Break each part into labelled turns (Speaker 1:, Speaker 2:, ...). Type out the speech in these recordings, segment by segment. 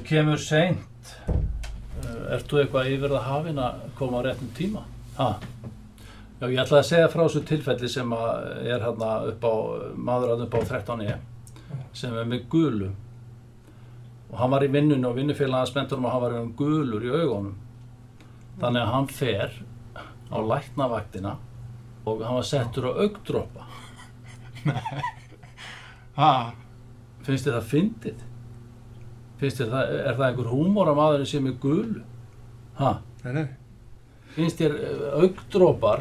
Speaker 1: kemur seint. Ert þú eitthvað yfir það hafin að koma á réttum tíma? Ha? Já, ég ætlaði að segja frá þessu tilfelli sem er hérna maður upp á 13E sem með gulu. Og hann var í vinnunni og vinnufélagið hans benti honum að hann var gulur í augunum. Þannig að hann fer á læknavaktina og hann var settur á augndropa.
Speaker 2: Nei. Ha?
Speaker 1: Finnst þér það fyndið? Er það einhver húmor að maðurinn sé með gulu? Ha?
Speaker 2: Nei.
Speaker 1: Finnst þér augndropar,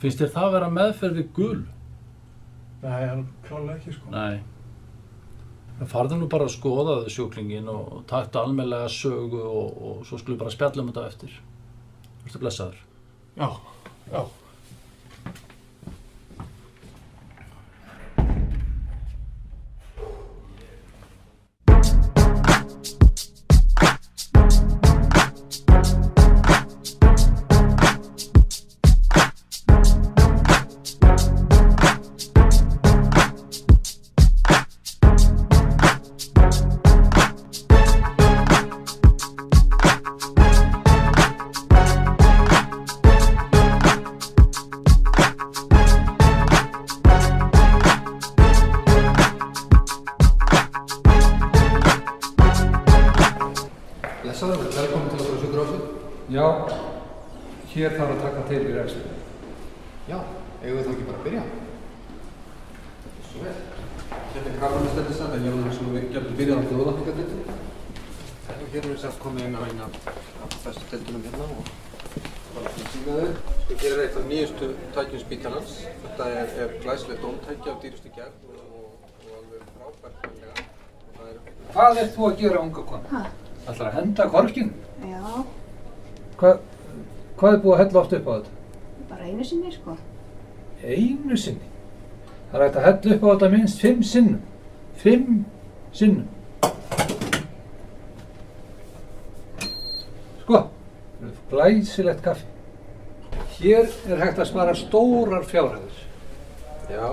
Speaker 1: finnst þér það vera meðferð við gulu?
Speaker 2: Nei, hann klálega ekki sko.
Speaker 1: Nei. Farðu nú bara að skoða þau sjúklingin og taktu almennilega sögu og svo skulum bara spjalla þetta eftir. Vertu blessaður.
Speaker 2: Já, já.
Speaker 3: Velkomin til okkur á sjúkrahúsið.
Speaker 2: Já, hér þarf að taka til í rekstri.
Speaker 3: Já, eigum við þá ekki bara að byrja? Svo vel. Hérna er krabbameinsdeildin, en ég var sem við getum byrjað á blóðlækningadeildinni. Og hér erum við semst komið inn á eina af bestu deildunum hérna og bara að sína þau. Sko, hér er eitt af nýjustu tækjum spítalans. Þetta er glæsilegt dómtæki af dýrustu gerð og alveg frábært.
Speaker 2: Hvað ert þú að gera, unga kona? Ætlar að henda korkinu?
Speaker 4: Já.
Speaker 2: Hvað er búið að hella oft upp á þetta?
Speaker 4: Bara einu sinni, sko.
Speaker 2: Einu sinni? Það er hægt að hella upp á þetta minnst 5 sinnum. 5 sinnum. Sko, glæsilegt kaffi. Hér er hægt að spara stórar fjárhæðir.
Speaker 3: Já.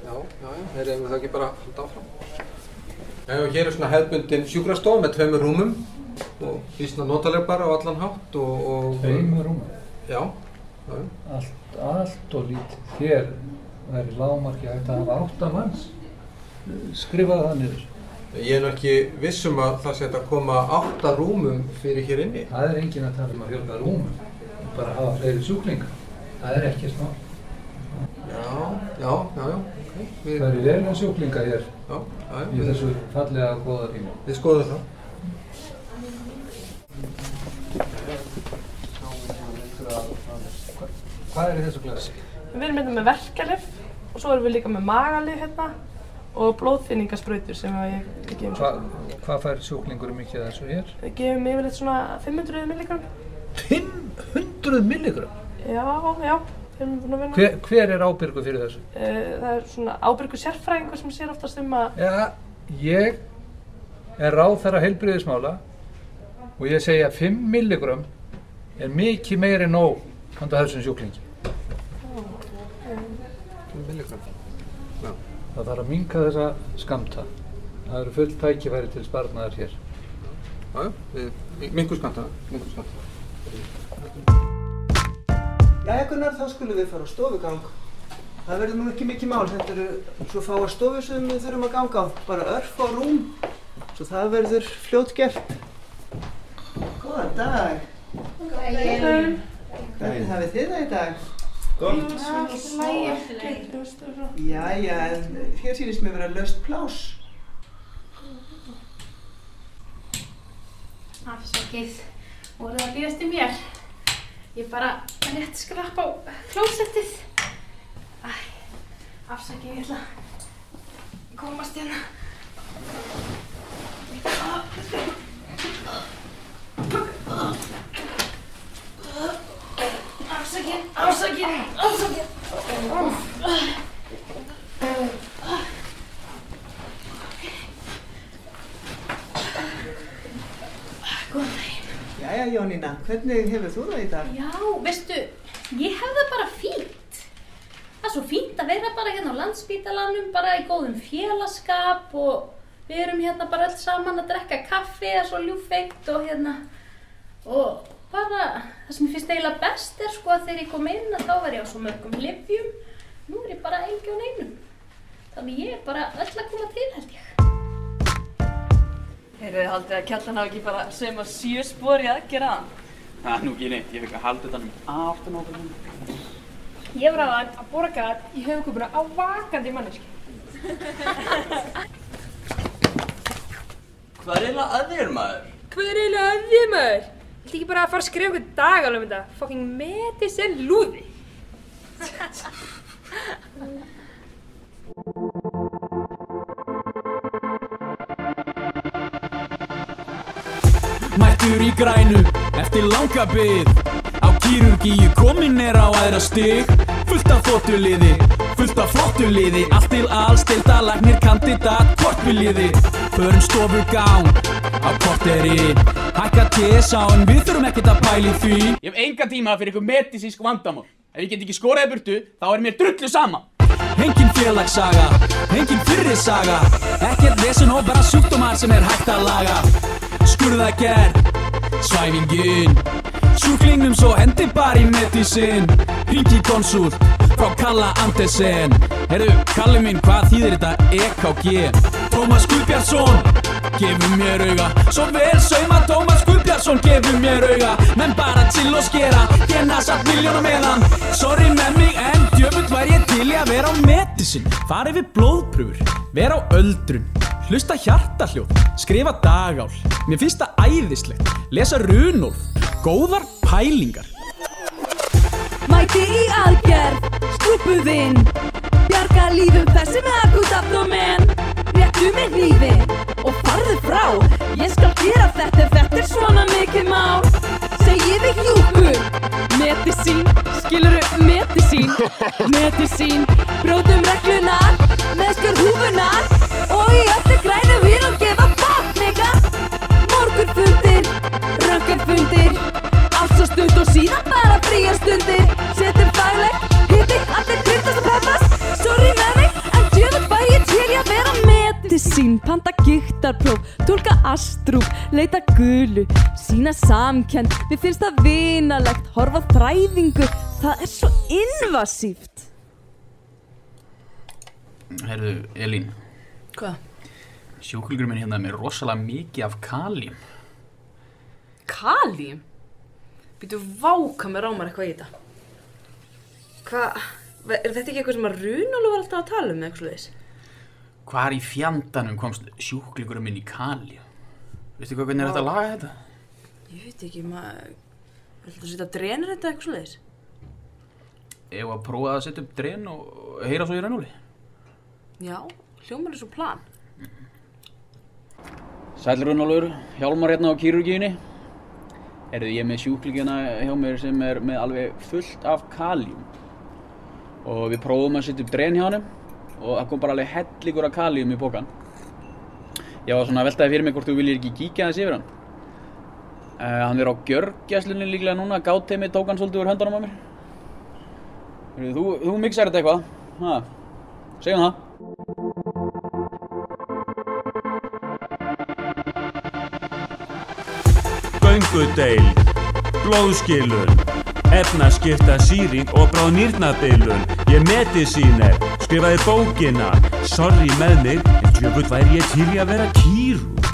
Speaker 3: Þeir eigum við þá ekki bara að halda áfram. Já, og hér er svona hefðbundin sjúkrastofa með 2 rúmum og býsna notaleg bara á allan hátt og
Speaker 2: 2 rúmum?
Speaker 3: Já.
Speaker 2: Allt og lítið. Hér er í lágmarki hægt að hafa 8 manns. Skrifaðu það niður.
Speaker 3: Ég er nú ekki viss að það sé að koma 8 rúmum fyrir hér inni.
Speaker 2: Það er enginn að tala að fjölga rúmum. Bara hafa fleiri sjúklinga. Það er ekkert mál.
Speaker 3: Já. Okay.
Speaker 2: Það eru vel en sjúklinga hér.
Speaker 3: Já.
Speaker 2: Í þessu fallega góða rými.
Speaker 3: Við skoðum það.
Speaker 2: Hvað er í þessu glasi?
Speaker 5: Við erum hérna með verkjalyf og svo erum við líka með magalyf hérna og blóðþynningasprautur sem við gefum.
Speaker 2: Hvað fær sjúklingur mikið af þessu hér?
Speaker 5: Við gefum yfirleitt svona 500 milligram.
Speaker 2: 500 milligram?
Speaker 5: Já.
Speaker 2: Hver er ábyrgur fyrir þessu?
Speaker 5: Það er svona ábyrgur sérfræðingur sem sér oftast að...
Speaker 2: Já, ég er ráðherra heilbrigðismála og ég segi að 5 milligram er mikið meiri en nóg handa þessum sjúklingi.
Speaker 3: 5 milligram? Já.
Speaker 2: Það þarf að minnka þessa skammta. Það eru fullt tækifæri til sparnaðar hér.
Speaker 3: Já, minkum skammta.
Speaker 6: Jæja Gunnar, þá skulum við fara á stofugang. Það verður nú ekki mikið mál, þetta eru svo fáar stofur sem við þurfum að ganga á. Bara örfá rúm, svo það verður fljótgert. Góðan dag.
Speaker 5: Daginn.
Speaker 6: Hvernig hafið þið það í dag?
Speaker 5: Gott.
Speaker 6: Jæja, en hér sýnist mér vera laust pláss.
Speaker 7: Afsakið, voruð að bíða eftir mér. Ég bara rétt skrapp á klósettið. Afsakið, ég ætla að komast hérna. Afsakið. Góðan daginn.
Speaker 6: Jæja Jónína, hvernig hefur þú það í dag?
Speaker 7: Já, veistu, ég hef það bara fínt. Það er svo fínt að vera bara hérna á Landspítalanum, bara í góðum félagsskap og Við erum hérna bara öll saman að drekka kaffi, það er svo ljúffengt og bara það sem ég finnst eiginlega best sko að þegar ég kom inn að þá var ég á svo mörgum lyfjum. Nú er ég bara ekki á neinum. Þannig ég er bara öll að koma til, held ég.
Speaker 5: Heyrðu, haldið að Kjartan hafi ekki bara saumað 7 spor í aðgerð hann?
Speaker 4: Það nú ekki neitt, ég fikk að halda utan aftan á okkur.
Speaker 8: Ég var að borga í höfuðkúpuna á vakandi manneski.
Speaker 4: Hvað er eiginlega að þér, maður?
Speaker 8: Hvað er eiginlega að þér, maður? Viltu ekki bara að fara að skrifa einhvern dag alveg um þetta? Fucking medicine lúði.
Speaker 9: Mættur í grænu eftir langa bið. Á kírurgíu kominn á aðra stig. Fullt af þvottuliði, fullt af flottuliði. Allt til alls, deildarlæknir, kandidat, hvort viljiði. Förum stofugán á korteri. Hækka TSA en við þurfum ekkert að pæla í því.
Speaker 4: Ég hef enga tíma fyrir eitthvað medísísk vandamál. Ef ég get ekki skorað í burtu, þá er mér drullu sama.
Speaker 9: Engin félagssaga, engin fyrri saga. Ekkert vesen og bara sjúkdómar sem hægt að laga. Skurðagerð, svæfingin. Sjúklingnum svo hendi bara í medicine. Hringi konsult frá Kalla Andersen. Heyrðu, Kalli minn, hvað þýðir þetta EKG? Tómas Guðbjartsson, gefur mér auga. Svo vel sauma Tómas Guðbjartsson, gefur mér auga. Menn bara til og skera, genna satt miljónum meðan. Sorry með mig en djöfull var ég til í að vera á medicine. Fara yfir blóðprufur, vera á öldrun. Hlusta hjartahljóð, skrifa dagál. Mér finnst það æðislegt, lesa runólf. Góðar pælingar.
Speaker 10: Mæti í aðgerð, skrúpuðinn. Bjarga lífum þessi með akut abdomen. Réttu með hnífinn og farðu frá. Ég skal gera þetta er svona mikið mál. Segi við hjúku. Medicín, skilurðu medicín. Medicín, brótum reglunar. Meðskjör húfunar. Og í öllu grænu við og gefa fuck, nigga. Morgunfundir, röntgenfundir. Allt svo stund og síðan bara fríar stundir. Setjum faglegt, hitti, allir kryddast og peppast. Sorry með mig, en djöfull væri ég til í að vera medicín. Panta gigtarpróf, tólka astrúf, leita gulu, sýna samkennd. Mér finnst það vinalegt, horfa á þræðingu. Það er svo invasíft.
Speaker 4: Heyrðu, Elín.
Speaker 5: Hvað?
Speaker 4: Sjúklingurinn minn hérna er með rosalega mikið af kalíum.
Speaker 5: Kalíum? Býtu váka með rámar eitthvað í þetta. Hvað? Er þetta ekki eitthvað sem að Runólu var alltaf að tala um eitthvað svoleiðis?
Speaker 4: Hvar í fjandanum komst sjúklingurinn minn í kalíum? Veistu hvað, hvernig er þetta að laga þetta?
Speaker 5: Ég veit ekki, maður... Viltu að setja drenir þetta eitthvað svoleiðis?
Speaker 4: Ef að prófa að setja upp dren og heyra svo í Runóli?
Speaker 5: Já, hljómar er svo plan.
Speaker 4: Sæll Runólfur, Hjálmar hérna á kírurgíunni. Ég er með sjúklingina hjá mér sem er með alveg fullt af kalíum. Og við prófum að setja upp dren hjá honum og það kom bara alveg hellingur af kalíum í pokan. Ég var svona að veltaði fyrir mig hvort þú viljir ekki kíkja aðeins yfir hann. Hann er á gjörgæslunni líklega núna, gáteimi tók hann svolítið úr höndunum á mér. Þú mixar þetta eitthvað, segjum það.
Speaker 11: Göngudeild, blóðskilun, efnaskipta sýring og bráðnýrnabilun. Ég medicíner, skrifaði bókina. Sorry með mig, en djöfull væri ég til í að vera kírurg.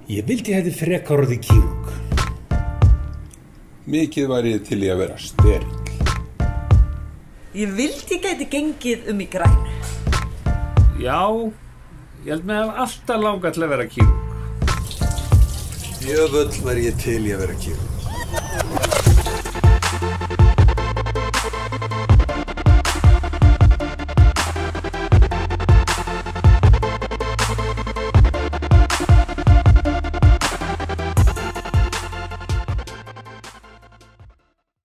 Speaker 12: Ég vildi hætti frekar orðið kírurg. Mikið væri ég til í að vera sterill.
Speaker 13: Ég vildi gæti gengið í grænu.
Speaker 2: Já, ég held mig að alltaf langa til að vera kírurg.
Speaker 12: Djöfull væri ég til í að vera kírurg.